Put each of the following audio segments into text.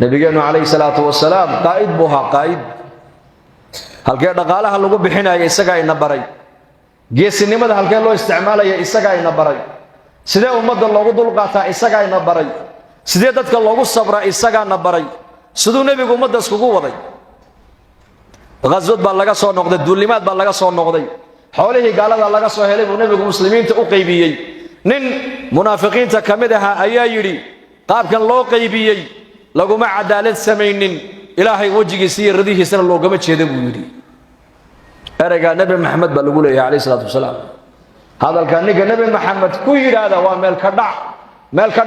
نبينا عليه الصلاة والسلام قائد بها قائد halkee dhaqaalaha lagu bixinayo isaga ay nabaray geesinimada halkee loo isticmaalayo isaga ay nabaray sidee ummadda loogu dulqaataa isaga ay nabaray sidee dadka loogu sabraa isaga nabaray sidoo nabigu ummadda iskugu waday qaswad baa laga soo noqday duulimaad baa laga soo noqday xoolihii gaalada laga soo helay buu nabigu muslimiinta u qaybiyay nin munaafiqiinta kamid aha ayaa yiri qaabkan loo qaybiyay laguma cadaalad sameeynin ilaahay wajigiisa iyo radihiisana loogama jeedo buu yiri erayga nabi maxamed baa lagu leeyahay alayhi salaatu wasalaam hadalka niga nabi maxamed ku yiraahdo waa meel ka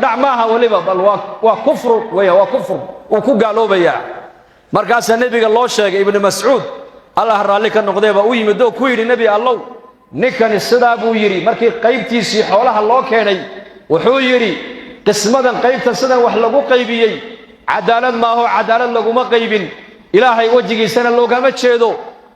dhac maaha waliba bal waa kufr waa kufr oo ku gaaloobaya markaas nabiga loo sheegay ibn mas'uud allah raali ka noqdeeba uu yimid oo ku yiri nabi allah ninkani sidaa buu yiri markii qaybtiisii xoolaha loo keenay wuxuu yiri qismadan qaybta sidan wax lagu qaybiyay cadaalad ma aha cadaalad laguma qaybin ilaahay wajigiisana loogama jeedo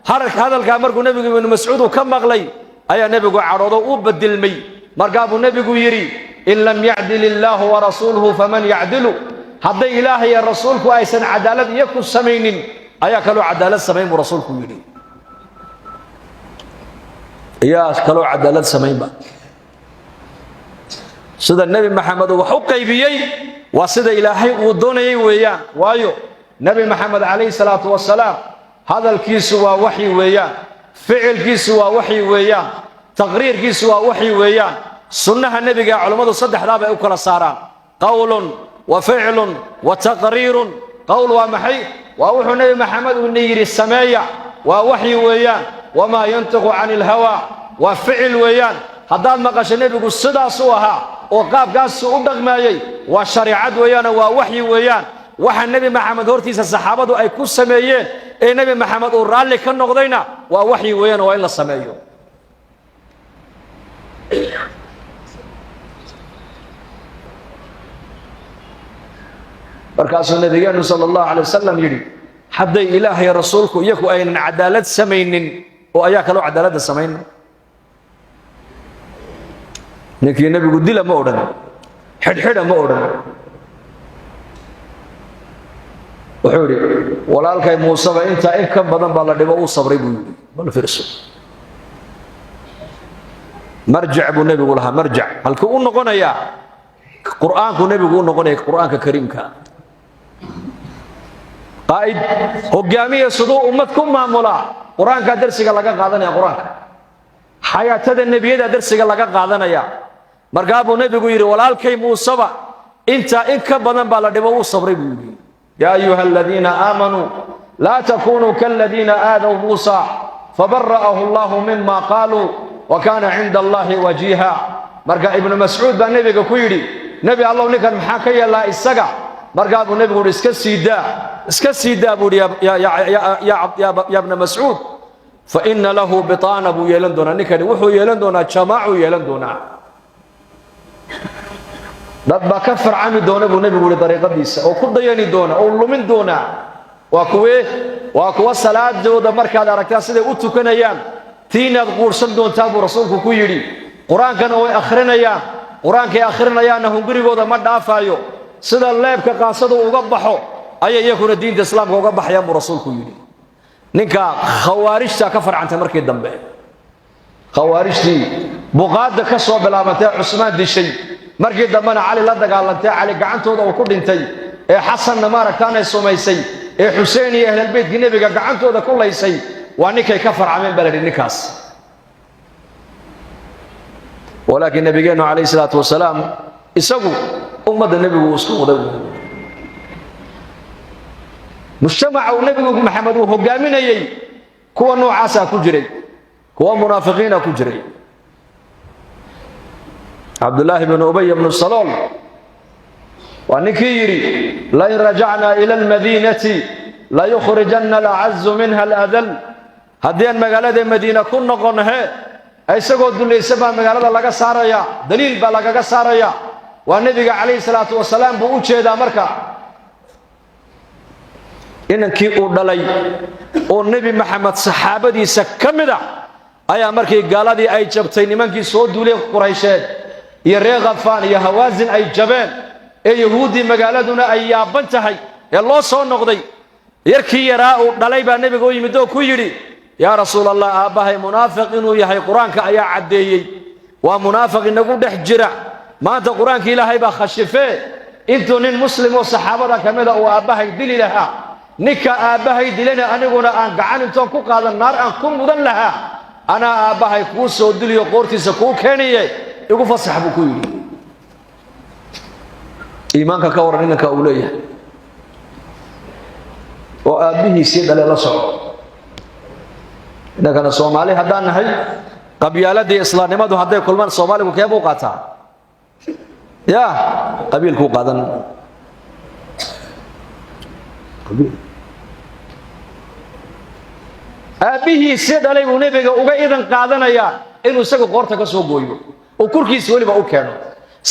hadalka markuu nabiga ibn mas'uud ka maqlay ayaa nabigu caroodo u badilmay markaa buu nabigu yiri in lam ya'dil illahu wa rasuluhu faman ya'dilu hadday ilaahay iyo rasuulku aysan cadaalad iyaku sameeynin ayaa kaloo cadaalad sameeyay rasuulku yiri ayaa kaloo cadaalad sameeyba sida nabi maxamed wax u qaybiyay waa sida ilaahay uu doonayay weeyaan waayo nabi maxamed alayhi salaatu wasalaam hadalkiisu waa wahyi weeyaan ficilkiisu waa wahyi weeyaan taqriirkiisu waa wahyi weeyaan sunnaha nabiga culimadu saddexdaaba ay u kala saaraan qawlun wa fi'lun wa taqriirun qawl waa maxay waa wuxuu nabi maxamed uu yiri sameeya waa wahyi weeyaan wama yantiqu anil hawa wa fi'l weeyaan haddaad maqasho nabigu sidaas u ahaa oo qaabkaas u dhaqmaayay waa shariicad weeyaan waa wahyi weeyaan waxa nabi maxamed hortiisa saxaabadu ay ku sameeyeen ee nabi maxamed uu raali ka noqdayna waa wahyi weeyaan waa in la sameeyo markaasuu nabigeenu sallallahu alayhi wasallam yiri hadday ilaahay rasuulku iyagu aynan cadaalad sameeynin oo ayaa kaloo cadaalad sameeynin ninkii nabigu dila ma oran xidhxidha ma oran wuxuu yiri walaalkay Muuse ba inta in ka badan baa la dhibo uu sabray buu yiri bal fiirso marjic buu nabigu lahaa marjic halka uu noqonaya quraanku nabigu uu noqonaya quraanka kariimka qaid hogaamiye sidoo ummad ku maamula quraanka darsiga laga qaadanaya quraanka xayaatada nabiyada darsiga laga qaadanaya markaa buu nabigu yiri walaalkay Muuse ba inta in ka badan baa la dhibo uu sabray buu yiri يا أيها الذين آمنوا لا تكونوا كالذين آذوا موسى فبرأه الله مما قالوا وكان عند الله وجيها مرقى ابن مسعود بالنبي كويري نبي الله نكن محاكي الله إسقى مرقى ابو نبي يقول اسكسيدا ابو يا ابن مسعود فإن له بطان ابو يلندونا نكن وحو يلندونا جماع يلندونا dad ba ka farcami doona buu nabigu dariiqadiisa oo ku dayani doona oo lumin doona waa kuwa salaadooda markaad aragtaa sida u tukanayaan tiinaad quursan doontaa buu rasuulku ku yiri quraankan oo akhrinayaan quraankay akhrinayaan hungurigooda ma dhaafayo sida leebka qaasadu uga baxo ayay iyaguna diinta islaamka uga baxayaan buu rasuulku yiri ninka khawaarijta ka farcantay markii dambe khawaarijtii buqaada ka soo bilaabantay Usmaan dishay markii dambana Ali la dagaalantay Ali gacantooda uu ku dhintay ee Xasan maaragtaanay sumaysay ee Xuseen iyo ahlul bayt nabiga gacantooda ku laysay waa ninkay ka farcameen baladi ninkaas walaakin nabigeenu alayhi salaatu wasalaam isagu ummadda nabigu isku waday mujtamaca nabigu Muhammad uu hogaaminayay kuwa noocaas ku jiray kuwa munaafiqiina ku jiray عبد الله بن أبي بن سلول ونكيري لئن رجعنا إلى المدينة لا يخرجن الأعز منها الأذل هدين مقالة المدينة كنا قنها أي سقود اللي سبا مقالة لغا ساريا دليل بلغا ساريا والنبي عليه الصلاة والسلام بوجه دا مركا إنكي أردلي والنبي محمد صحابة دي سكمدا أي مركي قال دي أي جبتين منكي سود دولي قريشات يا ريغفان يا هوازن أي جبان أي يهودي مقالدنا أي يابنتهي loo soo noqday yarkii yaraa uu dhalay baa nabiga u yimid oo ku yidhi yaa rasuul allah aabbahay munaafiq inuu yahay qur-aanka ayaa caddeeyey waa munaafiq inagu dhex jira maanta qur-aanka ilaahay baa khashifee intuu nin muslim oo saxaabada ka mida uu aabbahay dili lahaa ninka aabbahay dilana aniguna aan gacan intoon ku qaadan naar aan ku mudan lahaa anaa aabbahay kuu soo diliyo qoortiisa kuu keeniye igu fasax buu ku yidhi iimaanka ka waran inanka uu leeyahay oo aabbihiisii dhale la socdo innagana soomaali haddaan nahay qabyaaladii islaamnimadu hadday kulmaan soomaaligu kee buu qaataa yaa qabiilkuu qaadan aabbihiisii dhalay buu nebiga uga idan qaadanayaa inuu isagu qoorta ka soo gooyo oo kurkiisa weliba u keeno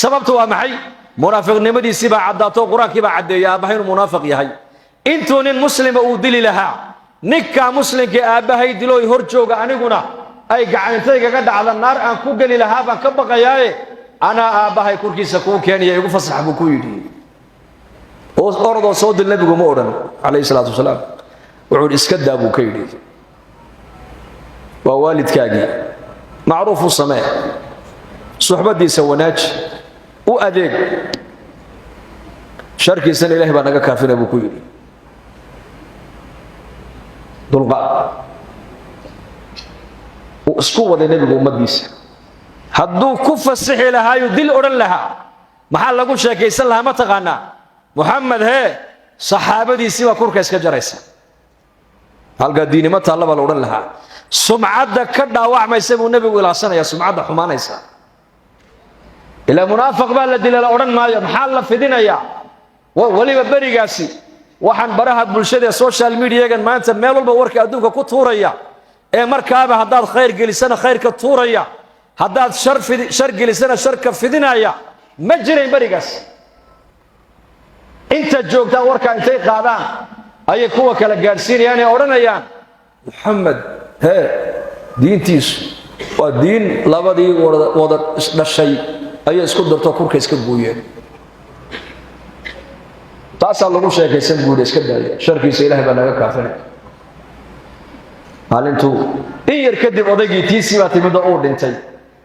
sababtu waa maxay munaafiqnimadiisii baa caddaato qur-aankii baa caddeeyay aabbahay inuu munaafiq yahay intuu nin muslima uu dili lahaa ninka muslimkii aabbahay dilooy hor jooga aniguna ay gacantaygaga dhacda naar aan ku geli lahaa baan ka baqayaaye anaa aabbahay kurkiisa kuu keeniya igu fasax buu ku yidhi orodoo soo dil nebigu ma odhan calayhi salaatu wasalaam wuxuu iska daa buu ka yidhi waa waalidkaagii macruuf u samee suxbadiisa wanaaji u adeeg sharkiisana ilaahay baa naga kaafina buu ku yidhi dulqaad uu isku waday nebigu ummaddiisa hadduu ku fasixi lahaayuu dil odhan lahaa maxaa lagu sheekaysan lahaa ma taqaanaa muxamed hee saxaabadiisii baa kurka iska jaraysa halkaa diinimo taalla baa la odhan lahaa sumcadda ka dhaawacmaysa buu nebigu ilaasanayaa sumcadda xumaanaysa ilaa munaafiq baa la dila la odhan maayo maxaa la fidinayaa weliba berigaasi waxaan baraha bulshada social mediagan maanta meel walba warka adduunka ku tuuraya ee markaaba haddaad khayr gelisana khayrka tuuraya haddaad shar gelisana sharka fidinaya ma jirayn berigaas inta joogtaa warka intay qaadaan ayay kuwa kala gaadhsiinayaan ee odhanayaan muxamed hee diintiisu waa diin labadii wada isdhashay ayay isku darto kurka iska gooyeen taasaa lagu sheekaysan guud iska daaya sharkiisa ilaahay baa naga kaafinay maalintuu in yar kadib odaygii tiisii baa timid oo uu dhintay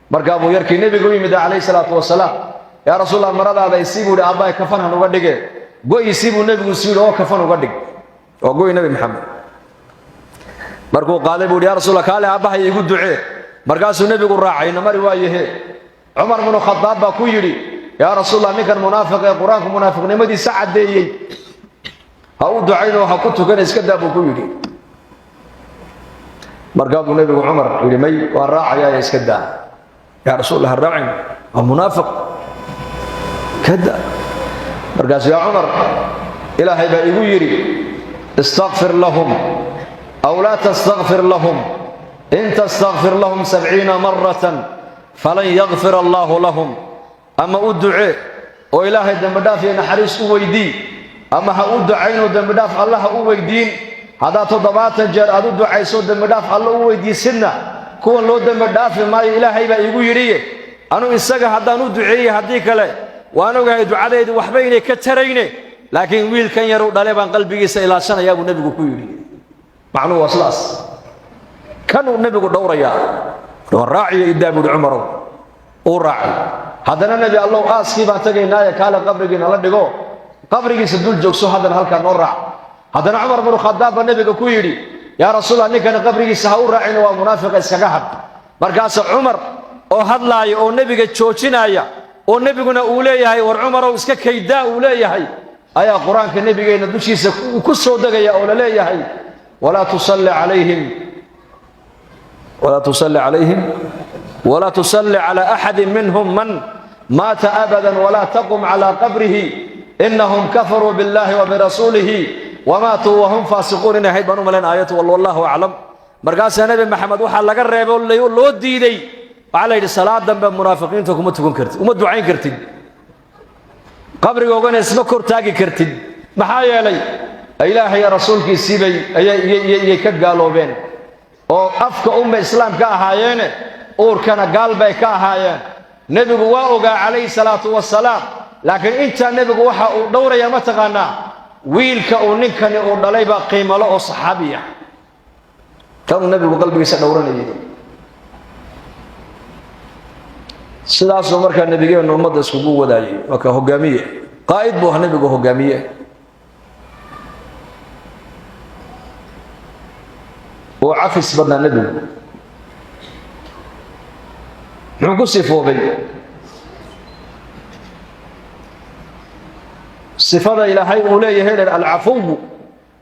markaa buu yarkii nebigu u yimid calayhi salaatu wasalaam yaa rasuulallah maradaada isii buu yidhi aabbahay kafan han uga dhige go'isii buu nebigu sii yidhi oo kafan uga dhig waa go'i nebi maxamed markuu qaaday buu yidhi yaa rasuulallah kaale aabbahay igu ducee markaasuu nebigu raacay namari waayahe cumar binu khadaab baa ku yidhi yaa rasuulallah ninkan munaafiq ee qur-aanku munaafiqnimadiisa caddeeyey ha u ducaynoo ha ku tukana iska daa buu ku yidhi markaa buu nebigu cumar yidhi may waan raacayaa iska daa yaa rasuulallah ha raacin waa munaafiq ka daa markaasuu yaa cumar ilaahay baa igu yidhi istakfir lahum aw laa tastakfir lahum in tastakfir lahum 70 maratan falan yakfir allaahu lahum ama u ducee oo ilaahay dembidhaaf iyo naxariis u weydii ama ha u ducaynoo dembidhaaf alla ha u weydiin haddaad 70 jeer aad u ducayso dembidhaaf alla u weydiisidna kuwan loo dembidhaafi maayo ilaahay baa iigu yidhiye anu isaga haddaan u duceeyey haddii kale waan ogahay ducadaydu waxba inay ka tarayne laakiin wiilkan yaruu dhale baan qalbigiisa ilaashanayaa buu nebigu ku yidhi macnuhu waa sidaas kanuu nebigu dhowrayaa waan raaciyo iddaa buuhi cumarow uu raacay haddana nebi allow aaskii baan tegaynaaye kaale qabrigiina la dhigo qabrigiisa dul joogso haddana halkaa noo raac haddana cumar binu khadaab baa nebiga ku yidhi yaa rasuulallah ninkana qabrigiisa ha u raacina waa munaafiqa iskaga had markaasa cumar oo hadlaaya oo nebiga joojinaya oo nebiguna uu leeyahay war cumarow iska kaydaa uu leeyahay ayaa qur-aanka nebigeenna dushiisa ku soo degaya oo la leeyahay walaa tusalli calayhim ولا تصلي على أحد منهم من مات أبدا ولا تقم على قبره إنهم كفروا بالله وبرسوله وماتوا وهم فاسقون إن هيد بنو ملين آيات والله أعلم مرقاس نبي محمد وحال لقى الرئيب واللو ديدي وعلى الصلاة دنب المنافقين تكون تكون كرتين وما دعين كرتين قبرك وقنا اسمه كرتاقي كرتين محايا لي إلهي يا رسولك السيبي يكقالوا بين وأفك إسلام كأهايين uurkana gaal bay ka ahaayeen nebigu waa ogaa calayhi salaatu wasalaam laakiin intaa nebigu waxa uu dhowraya ma taqaanaa wiilka uu ninkani uu dhalay baa qiimo leh oo saxaabiya kan nabigu qalbigiisa dhowranayay sidaasoo markaa nabigeenu ummadda iskugu wadaayay waa ka hogaamiye qaa'id buu nabigu hogaamiye oo cafis badnaa nabigu muxuu ku sifoobay sifada ilaahay uu leeyahay alcafuw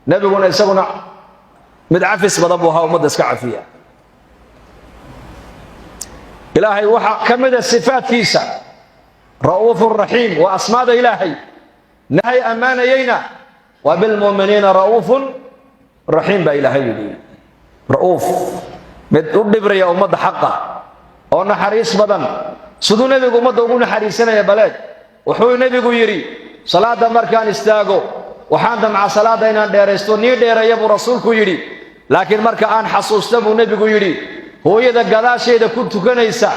nabiguna isaguna mid cafis badan buu ahaa ummadda iska cafiya إلهي وحا كمد الصفات كيسا رؤوف رحيم وأسماد إلهي نهي أمان يينا وبالمؤمنين رؤوف رحيم بإلهي رؤوف مدبر يا أمد حقا وأنا حريص بدن سدو نبي أمد وقونا حريصنا يا بلاد وحوي نبي يري صلاة مركان استاغو وحاند مع صلاة إنا ديرستو نير دير يبو رسولك يري لكن مركان حصوص تبو نبي يري hooyada gadaasheeda ku tukanaysa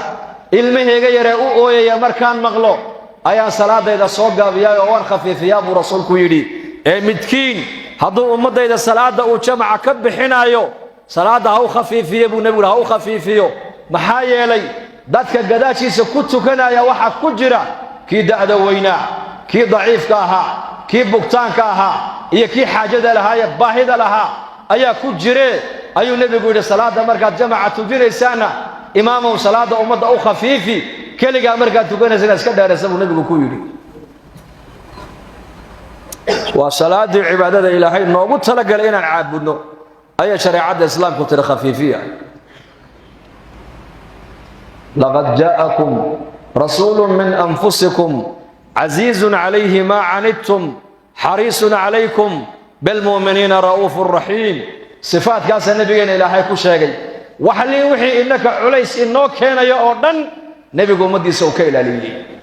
ilmaheega yare u ooyaya markaan maqlo ayaa salaadayda soo gaabiyaa oo waan khafiifiyaa buu rasuulku yidhi ee midkiin hadduu ummadayda salaada uu jamaca ka bixinayo salaada ha u khafiifiyo buu nabigu ha u khafiifiyo maxaa yeelay dadka gadaashiisa ku tukanaya waxa ku jira kii da'da weynaa kii daciifka ahaa kii bugtaanka ahaa iyo kii xaajada lahaa ee baahida lahaa ayaa ku jiree ayuu nabigu yidhi salaada markaad jamaca tujinaysaana imaamow salaada ummadda u khafiifi keligaa markaad tukanaysana iska dheeraysa buu nabigu ku yidhi waa salaadii cibaadada ilaahay noogu talagalay inaan caabudno ayay shareecadda islaamku tiri khafiifiya laqad jaa'akum rasuulun min anfusikum casiizun calayhi maa canidtum xariisun calaykum bilmu'miniina ra'uufun raxiim صفات كاس النبي إلهي كشاقي وحلي وحي إنك عليس إنو كان يا أردن نبي قوم دي سوكي للي